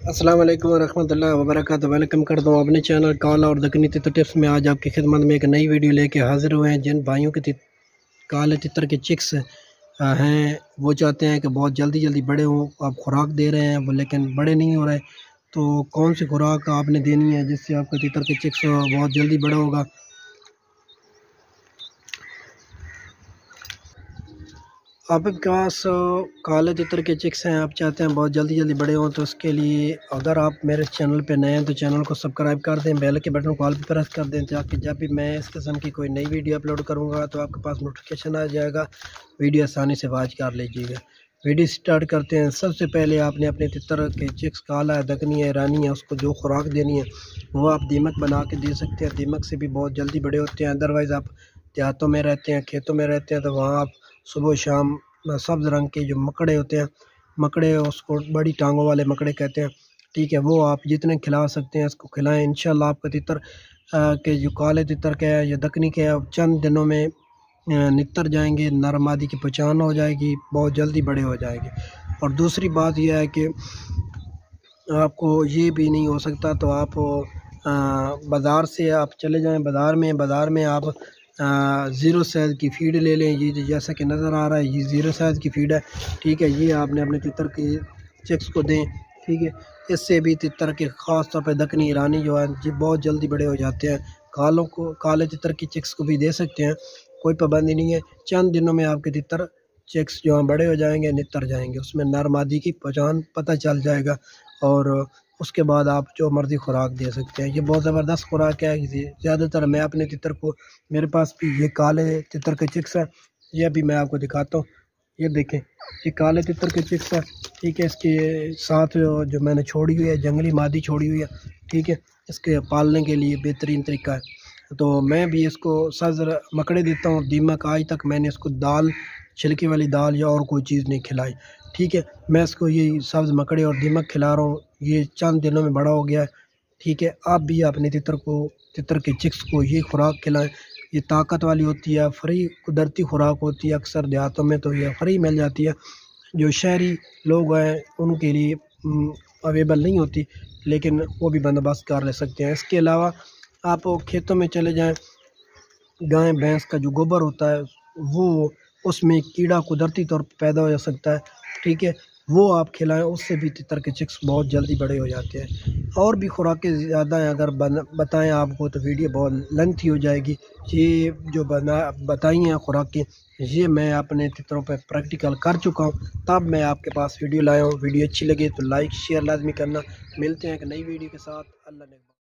अस्सलाम वालेकुम रहमतुल्लाहि व बरकातहू। वेलकम करता हूँ अपने चैनल काला और दक्कनी तितर टिप्स में। आज आपकी खिदमत में एक नई वीडियो लेके हाजिर हुए हैं। जिन भाइयों के काले तितर के चिक्स हैं वो चाहते हैं कि बहुत जल्दी जल्दी बड़े हों। आप खुराक दे रहे हैं वो लेकिन बड़े नहीं हो रहे, तो कौन सी खुराक आपने देनी है जिससे आपका तितर के चिक्स बहुत जल्दी बड़ा होगा। आपके पास काले तितर के चिक्स हैं, आप चाहते हैं बहुत जल्दी जल्दी बड़े हों, तो उसके लिए अगर आप मेरे चैनल पे नए हैं तो चैनल को सब्सक्राइब कर दें, बेल के बटन को ऑल पे प्रेस कर दें ताकि जब भी मैं इस किस्म की कोई नई वीडियो अपलोड करूंगा तो आपके पास नोटिफिकेशन आ जाएगा। वीडियो आसानी से वॉच कर लीजिएगा। वीडियो स्टार्ट करते हैं। सबसे पहले आपने अपने तितर के चिक्स काला है, दकनी है, रानी है, उसको जो खुराक देनी है वो आप दीमक बना के दे सकते हैं। दीमक से भी बहुत जल्दी बड़े होते हैं। अदरवाइज़ आप देहातों में रहते हैं, खेतों में रहते हैं, तो वहाँ आप सुबह शाम सब्ज़ रंग के जो मकड़े होते हैं, मकड़े उसको बड़ी टांगों वाले मकड़े कहते हैं, ठीक है, वो आप जितने खिला सकते हैं इसको खिलाएं। इंशाल्लाह आपका तितर के जो काले तितर के है या दकनी के है चंद दिनों में नितर जाएंगे, नर मादी की पहचान हो जाएगी, बहुत जल्दी बड़े हो जाएंगे। और दूसरी बात यह है कि आपको ये भी नहीं हो सकता तो आप बाज़ार से आप चले जाएं, बाज़ार में आप ज़ीरो साइज़ की फ़ीड ले लें। ये जैसा कि नज़र आ रहा है ये ज़ीरो साइज़ की फ़ीड है, ठीक है। ये आपने अपने तितर के चिक्स को दें, ठीक है। इससे भी तितर के ख़ास तौर पे दकनी ईरानी जो है ये बहुत जल्दी बड़े हो जाते हैं। काले तितर की चिक्स को भी दे सकते हैं, कोई पाबंदी नहीं है। चंद दिनों में आपके तितर चिक्स जो हैं बड़े हो जाएंगे, नितर जाएंगे, उसमें नर मादी की पहचान पता चल जाएगा और उसके बाद आप जो मर्ज़ी खुराक दे सकते हैं। ये बहुत ज़बरदस्त खुराक है। ज़्यादातर मैं अपने तितर को, मेरे पास भी ये काले तितर के चिक्स है, ये भी मैं आपको दिखाता हूँ। ये देखें, ये काले तितर के चिक्स है, ठीक है। इसके साथ जो मैंने छोड़ी हुई है जंगली मादी छोड़ी हुई है, ठीक है। इसके पालने के लिए बेहतरीन तरीका है। तो मैं भी इसको सब्ज़ मकड़े देता हूँ, दीमक। आज तक मैंने इसको दाल, छिलके वाली दाल या और कोई चीज़ नहीं खिलाई, ठीक है। मैं इसको ये सब्ज़ मकड़े और दीमक खिला रहा हूँ। ये चंद दिनों में बड़ा हो गया है, ठीक है। आप भी अपने तितर के चिक्स को ये खुराक खिलाएं। ये ताकत वाली होती है, फ्री कुदरती खुराक होती है। अक्सर देहातों में तो ये फ्री मिल जाती है, जो शहरी लोग हैं उनके लिए अवेलेबल नहीं होती, लेकिन वो भी बंदोबस्त कर ले सकते हैं। इसके अलावा आप खेतों में चले जाएं, गाय भैंस का जो गोबर होता है वो, उसमें कीड़ा कुदरती तौर पर पैदा हो जा सकता है, ठीक है। वो आप खिलाएं, उससे भी तितर के चिक्स बहुत जल्दी बड़े हो जाते हैं। और भी खुराकें ज़्यादा हैं, अगर बताएं आपको तो वीडियो बहुत लेंथी हो जाएगी। ये जो बताई हैं खुराकें, ये मैं अपने तितरों पे प्रैक्टिकल कर चुका हूँ, तब मैं आपके पास वीडियो लाया हूँ। वीडियो अच्छी लगे तो लाइक शेयर लाजमी करना। मिलते हैं एक नई वीडियो के साथ। अल्लाह ने